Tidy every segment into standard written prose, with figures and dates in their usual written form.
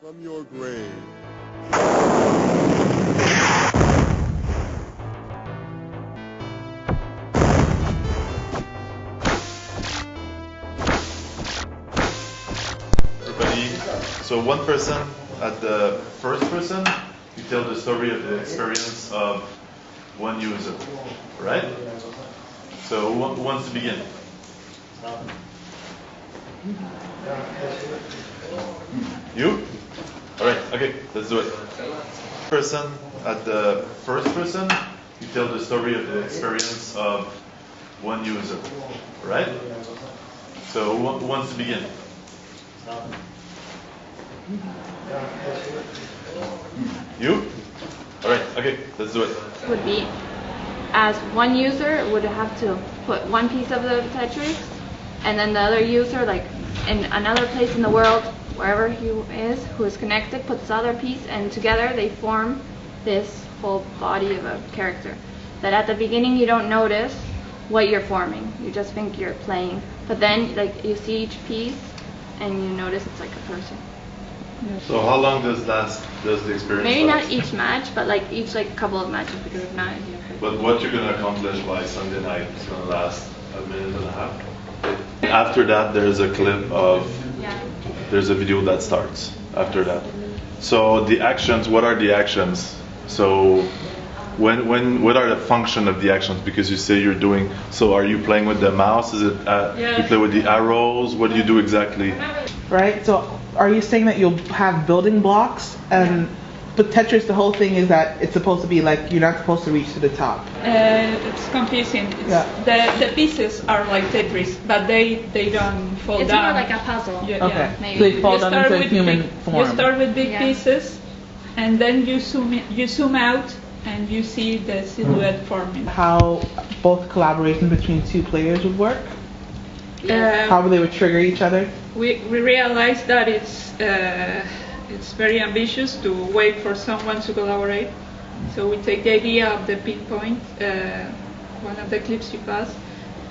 from your grave. Everybody, so one person at the first person, you tell the story of the experience of one user, right? So who wants to begin? You? Alright, okay, let's do it. Person at the first person, you tell the story of the experience of one user, right? So who wants to begin? You? Alright, okay, let's do it. Would be, as one user would have to put one piece of the Tetris, and then the other user, like in another place in the world, wherever he is, who is connected, puts the other piece, and together they form this whole body of a character. That at the beginning you don't notice what you're forming, you just think you're playing. But then, like, you see each piece, and you notice it's like a person. So how long does the experience Maybe last? not each match, but like each couple of matches, because if not, But what you're gonna accomplish by Sunday night is gonna last a minute and a half. After that, there's a clip of, there's a video that starts after that. So the actions, what are the actions? So what are the function of the actions? Because you say you're doing, so are you playing with the mouse? Is it, you play with the arrows? What do you do exactly? Right, so are you saying that you'll have building blocks? And but Tetris, the whole thing is that it's supposed to be like, you're not supposed to reach to the top. It's confusing. The pieces are like Tetris, but they don't fall it's down. more like a puzzle. Okay, Maybe. so they fall down into human form. You start with big pieces, and then you zoom out, and you see the silhouette forming. How both collaboration between two players would work? How they would trigger each other? We realized that it's very ambitious to wait for someone to collaborate. So we take the idea of the pinpoint, one of the clips you passed,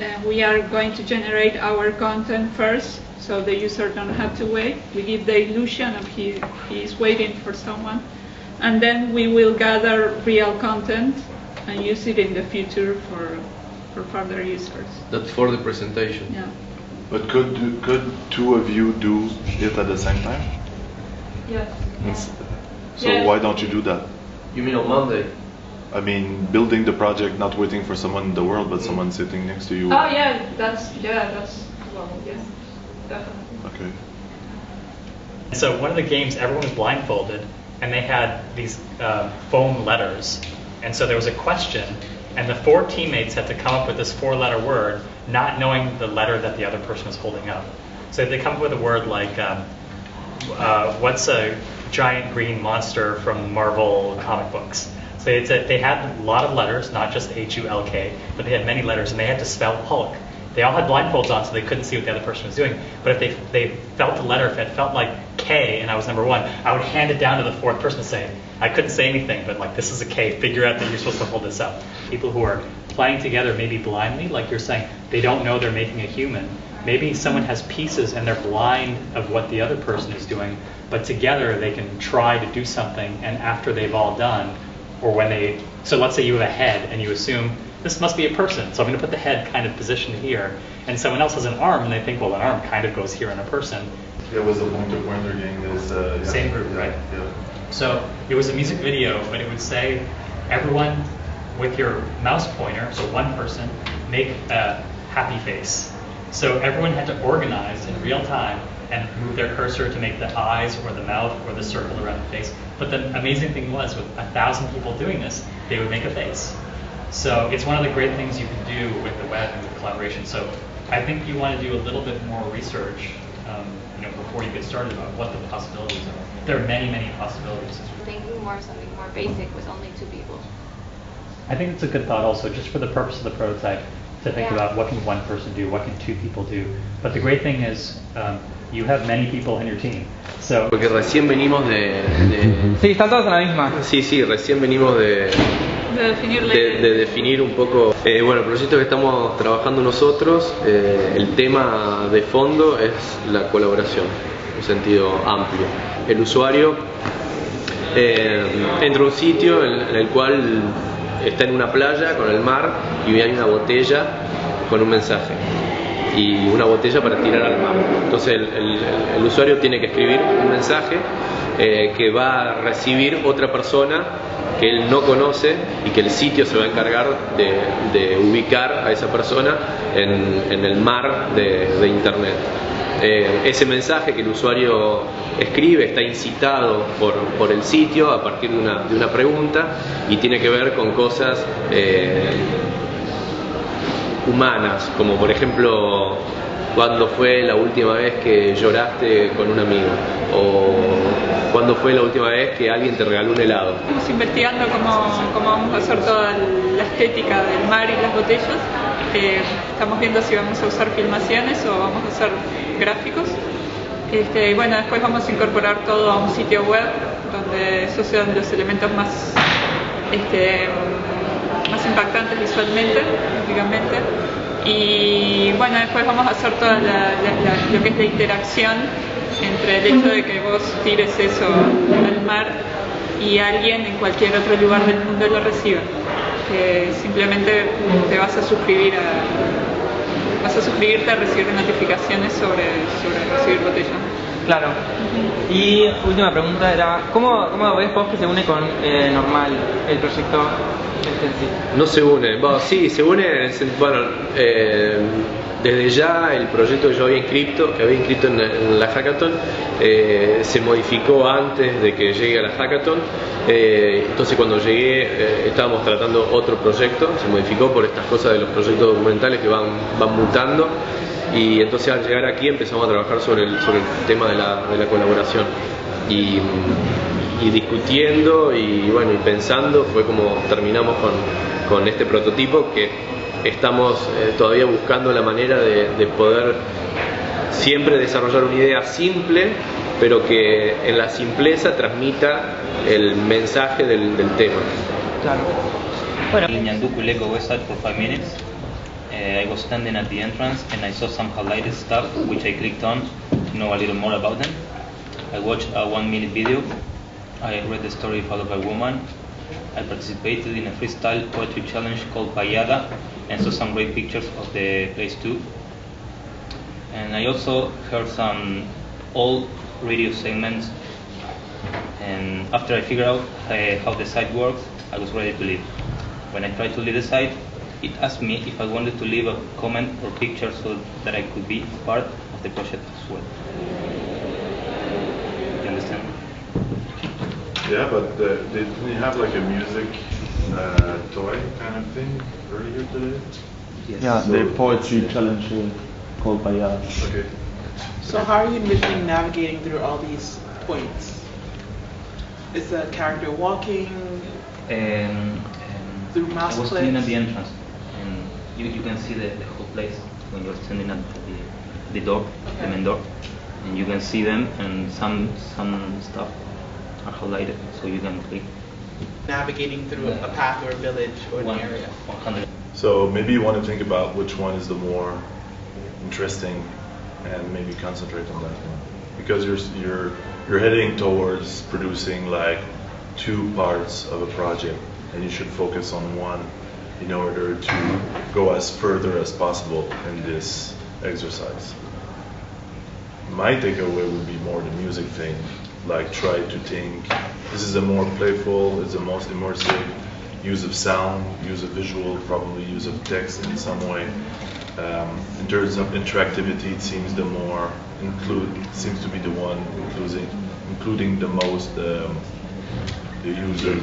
and we are going to generate our content first, so the user don't have to wait. We give the illusion of he is waiting for someone, and then we will gather real content and use it in the future for further users. That's for the presentation. Yeah. But could two of you do it at the same time? Yes. So Yes. why don't you do that? You mean on Monday? I mean, building the project, not waiting for someone in the world, but someone sitting next to you. Oh yeah, that's well, yes, definitely. Okay. So one of the games, everyone was blindfolded, and they had these foam letters. And so there was a question, and the four teammates had to come up with this four-letter word, not knowing the letter that the other person was holding up. So they come up with a word like, what's a giant green monster from Marvel comic books? So they had a lot of letters, not just H-U-L-K, but they had many letters, and they had to spell Hulk. They all had blindfolds on, so they couldn't see what the other person was doing. But if they felt the letter, if it felt like K and I was number one, I would hand it down to the fourth person and say, I couldn't say anything, but like, this is a K, figure out that you're supposed to hold this up. People who are playing together maybe blindly, like you're saying, they don't know they're making a human. Maybe someone has pieces and they're blind of what the other person is doing, but together they can try to do something, and after they've all done, or when they, so let's say you have a head and you assume this must be a person, so I'm going to put the head kind of positioned here, and someone else has an arm and they think, well, an arm kind of goes here in a person. It was a pointer game. Same group, right? Yeah. So it was a music video, but it would say, everyone with your mouse pointer, so one person, make a happy face. So everyone had to organize in real time and move their cursor to make the eyes or the mouth or the circle around the face. But the amazing thing was, with 1,000 people doing this, they would make a face. So it's one of the great things you can do with the web and with collaboration. So I think you want to do a little bit more research before you get started about what the possibilities are. There are many, many possibilities. Thinking something more basic with only two people. I think it's a good thought also, just for the purpose of the prototype, to think about what can one person do, what can two people do. But the great thing is, you have many people in your team. So Porque recién venimos de... Sí, están todos en la misma. Sí, recién venimos de definir un poco. Bueno, el proyecto que estamos trabajando nosotros, el tema de fondo es la colaboración, en un sentido amplio. El usuario entra a un sitio en el cual está en una playa con el mar y hay una botella con un mensaje y una botella para tirar al mar. Entonces el usuario tiene que escribir un mensaje que va a recibir otra persona que él no conoce y que el sitio se va a encargar de ubicar a esa persona en el mar de internet. Ese mensaje que el usuario escribe está incitado por el sitio a partir de una pregunta y tiene que ver con cosas humanas, como por ejemplo, ¿cuándo fue la última vez que lloraste con un amigo? O ¿cuándo fue la última vez que alguien te regaló un helado? Estamos investigando cómo vamos a hacer toda la estética del mar y las botellas. Estamos viendo si vamos a usar filmaciones o vamos a hacer gráficos. Bueno, después vamos a incorporar todo a un sitio web donde esos sean los elementos más impactantes visualmente, lógicamente. Y bueno, después vamos a hacer toda lo que es la interacción entre el hecho de que vos tires eso al mar y alguien en cualquier otro lugar del mundo lo reciba. Que simplemente te vas a suscribirte a recibir notificaciones sobre recibir botella. Claro. Y última pregunta era, ¿cómo ves vos que se une con Normal, el proyecto en sí? No se une, bueno, sí, se une, bueno, desde ya el proyecto que yo había inscrito en la Hackathon, se modificó antes de que llegue a la Hackathon, entonces cuando llegué estábamos tratando otro proyecto, se modificó por estas cosas de los proyectos documentales que van mutando. Y entonces al llegar aquí empezamos a trabajar sobre el tema de la colaboración y discutiendo y bueno y pensando fue como terminamos con este prototipo que estamos todavía buscando la manera de poder siempre desarrollar una idea simple pero que en la simpleza transmita el mensaje del tema. Claro. Bueno. In Nyanduku Lego website for 5 minutes. I was standing at the entrance and I saw some highlighted stuff which I clicked on to know a little more about them. I watched a 1-minute video. I read the story followed by a woman. I participated in a freestyle poetry challenge called Payada and saw some great pictures of the place too. And I also heard some old radio segments, and after I figured out how the site works, I was ready to leave. When I tried to leave the site, it asked me if I wanted to leave a comment or picture so that I could be part of the project as well. Do you understand? Yeah, but didn't you have like a music toy kind of thing earlier today? Yes. Yeah, So- the poetry challenge called Payada. Okay. So how are you envisioning navigating through all these points? Is the character walking? Through mouse I was standing at clicks? the entrance, and you can see the whole place when you're standing at the door, the main door, and you can see them, and some stuff are highlighted, so you can click. Navigating through a path or a village or an area. 100. So maybe you want to think about which one is the more interesting, and maybe concentrate on that one, because you're heading towards producing like 2 parts of a project, and you should focus on one in order to go as further as possible in this exercise. My takeaway would be more the music thing, like try to think, this is a more playful, it's the most immersive, use of sound, use of visual, probably use of text in some way. In terms of interactivity, it seems seems to be the one including the most the user.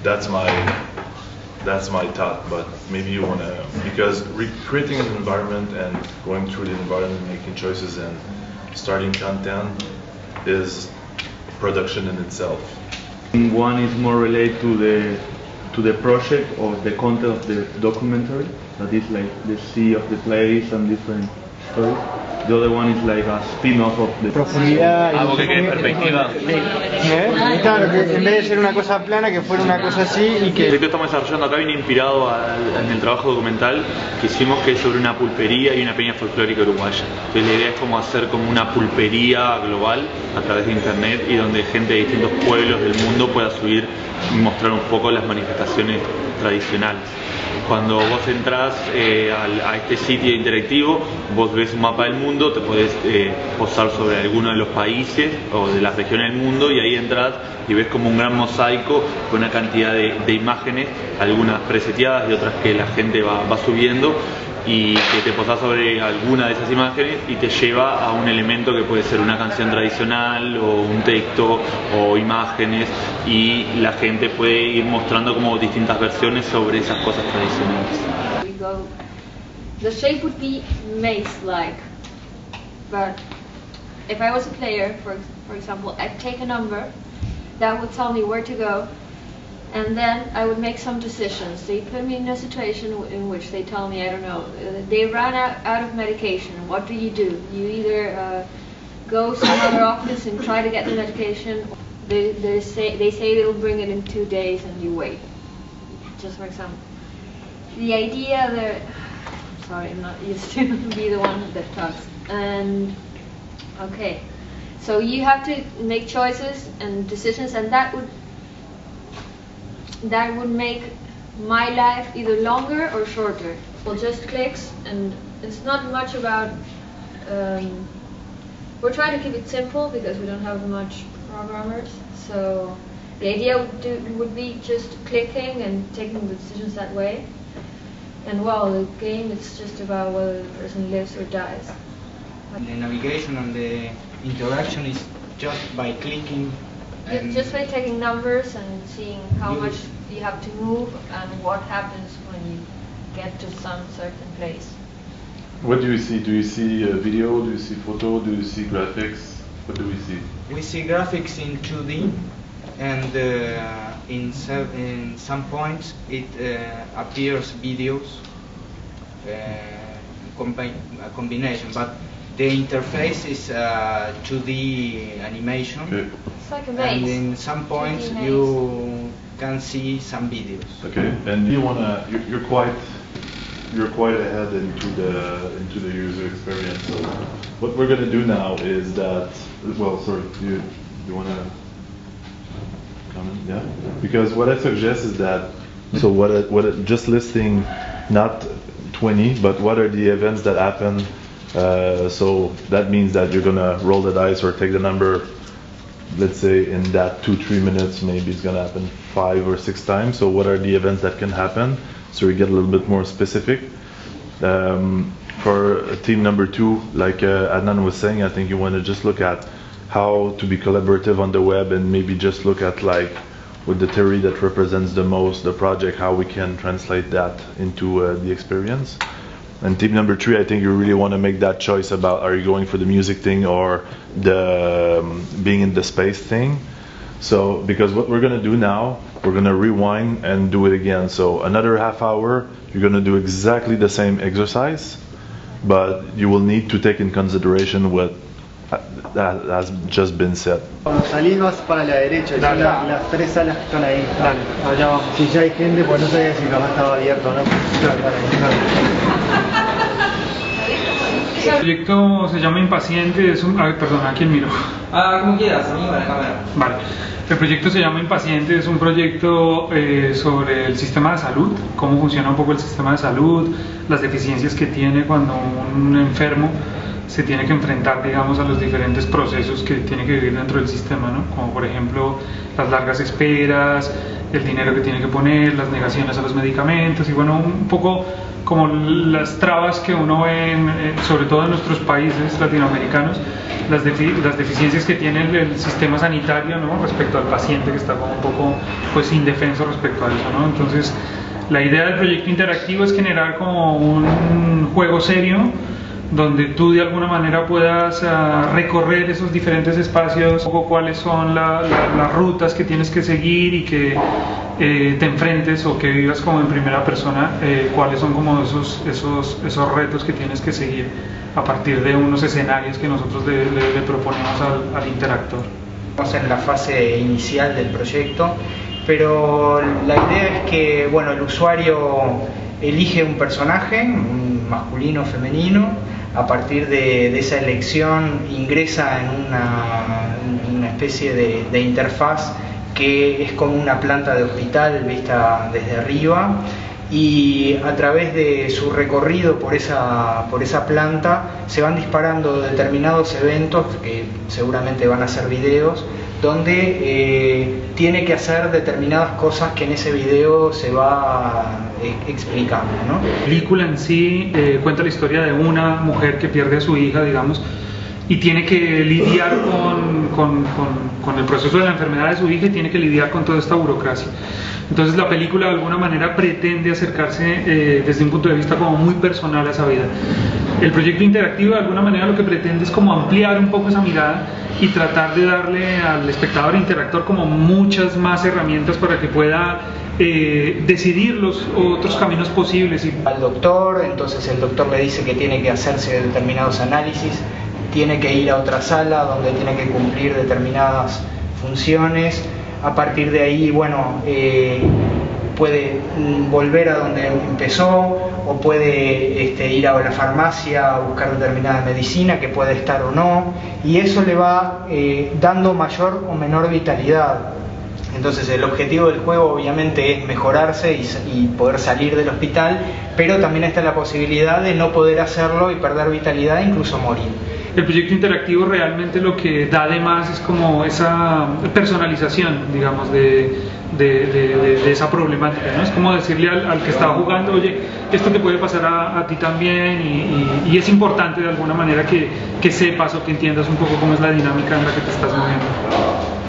That's my thought, but maybe you want to, because creating an environment and going through the environment, making choices and starting content is production in itself. One is more related to the project or the content of the documentary, that is like the sea of the place and different stories. the other one is like a spin-off of the Profundidad. Algo que quede perspectiva. Claro, que en vez de ser una cosa plana, que fuera una cosa así y El que... proyecto que estamos desarrollando acá viene inspirado en el trabajo documental que hicimos, que es sobre una pulpería y una peña folclórica uruguaya. Entonces la idea es como hacer como una pulpería global a través de internet y donde gente de distintos pueblos del mundo pueda subir y mostrar un poco las manifestaciones tradicionales. Cuando vos entras a este sitio interactivo, vos ves un mapa del mundo, te podés posar sobre alguno de los países o de las regiones del mundo y ahí entras y ves como un gran mosaico con una cantidad de imágenes, algunas preseteadas y otras que la gente va subiendo, y que te posás sobre alguna de esas imágenes y te lleva a un elemento que puede ser una canción tradicional o un texto o imágenes, y la gente puede ir mostrando como distintas versiones sobre esas cosas tradicionales. We go, the shape would be maze-like, but if I was a player, for example, I'd take a number that would tell me where to go, and then I would make some decisions. They put me in a situation in which they tell me, I don't know, they ran out of medication. What do? You either go some other office and try to get the medication. They say they'll bring it in 2 days and you wait. Just for example. The idea that, sorry, I'm not used to be the one that talks. And okay, so you have to make choices and decisions, and that would make my life either longer or shorter. Well, just clicks, and it's not much about, we're trying to keep it simple because we don't have much programmers, so the idea would be just clicking and taking the decisions that way. And well, the game is just about whether the person lives or dies. The navigation and the interaction is just by clicking. Just by taking numbers and seeing how much you have to move and what happens when you get to some certain place. What do you see? Do you see video? Do you see photo? Do you see graphics? What do we see? We see graphics in 2D, and in some points it appears videos, a combination, but the interface is 2D animation. Okay. It's like a maze. And in some points you can see some videos. Okay, and you're quite ahead into the user experience. So what we're gonna do now is that, well, sorry, do you wanna comment? Yeah, because what I suggest is that, so just listing not 20, but what are the events that happen. So that means that you're gonna roll the dice or take the number, let's say in that 2-3 minutes, maybe it's gonna happen 5 or 6 times. So what are the events that can happen? So we get a little bit more specific. For team number 2, like Adnan was saying, I think you want to just look at how to be collaborative on the web, and maybe just look at, like, with the theory that represents the most the project, how we can translate that into the experience. And team number 3, I think you really want to make that choice about, are you going for the music thing or the being in the space thing? So, because what we're going to do now, we're going to rewind and do it again. So another half hour, you're going to do exactly the same exercise, but you will need to take in consideration what that has just been said. Cuando salís vas para la derecha, y son las 3 salas que están ahí. Dale, allá vamos. Si ya hay gente, pues no sabía si capaz estaba abierto o no. El proyecto se llama Impaciente, es un... perdón, ¿a quién miro? Como quieras, a mí o a la cámara. Vale. El proyecto se llama Impaciente, es un proyecto sobre el sistema de salud, cómo funciona un poco el sistema de salud, las deficiencias que tiene cuando un enfermo se tiene que enfrentar, digamos, a los diferentes procesos que tiene que vivir dentro del sistema, ¿no? Como por ejemplo las largas esperas, el dinero que tiene que poner, las negaciones a los medicamentos y bueno, un poco como las trabas que uno ve, sobre todo en nuestros países latinoamericanos, las deficiencias que tiene el sistema sanitario, ¿no? Respecto al paciente que está como un poco pues indefenso respecto a eso, ¿no? Entonces la idea del proyecto interactivo es generar como un juego serio donde tú de alguna manera puedas recorrer esos diferentes espacios, un poco cuáles son las rutas que tienes que seguir y que te enfrentes o que vivas como en primera persona, cuáles son como esos retos que tienes que seguir a partir de unos escenarios que nosotros le proponemos al interactor. Estamos en la fase inicial del proyecto, pero la idea es que bueno, el usuario elige un personaje, un masculino o femenino. A partir de esa elección ingresa en una especie de interfaz que es como una planta de hospital vista desde arriba, y a través de su recorrido por esa planta se van disparando determinados eventos que seguramente van a ser videos, donde tiene que hacer determinadas cosas que en ese video se va explicando, ¿no? La película en sí cuenta la historia de una mujer que pierde a su hija, digamos, y tiene que lidiar con el proceso de la enfermedad de su hija y tiene que lidiar con toda esta burocracia. Entonces la película de alguna manera pretende acercarse desde un punto de vista como muy personal a esa vida. El proyecto interactivo de alguna manera lo que pretende es como ampliar un poco esa mirada y tratar de darle al espectador interactor como muchas más herramientas para que pueda decidir los otros caminos posibles. Al doctor, entonces el doctor le dice que tiene que hacerse determinados análisis, tiene que ir a otra sala donde tiene que cumplir determinadas funciones. A partir de ahí, bueno, puede volver a donde empezó o puede ir a la farmacia a buscar determinada medicina que puede estar o no, y eso le va dando mayor o menor vitalidad. Entonces el objetivo del juego obviamente es mejorarse y poder salir del hospital, pero también está la posibilidad de no poder hacerlo y perder vitalidad e incluso morir. El proyecto interactivo realmente lo que da de más es como esa personalización, digamos, de esa problemática, ¿no? Es como decirle al que está jugando, oye, esto te puede pasar a ti también, y es importante de alguna manera que sepas o que entiendas un poco cómo es la dinámica en la que te estás moviendo.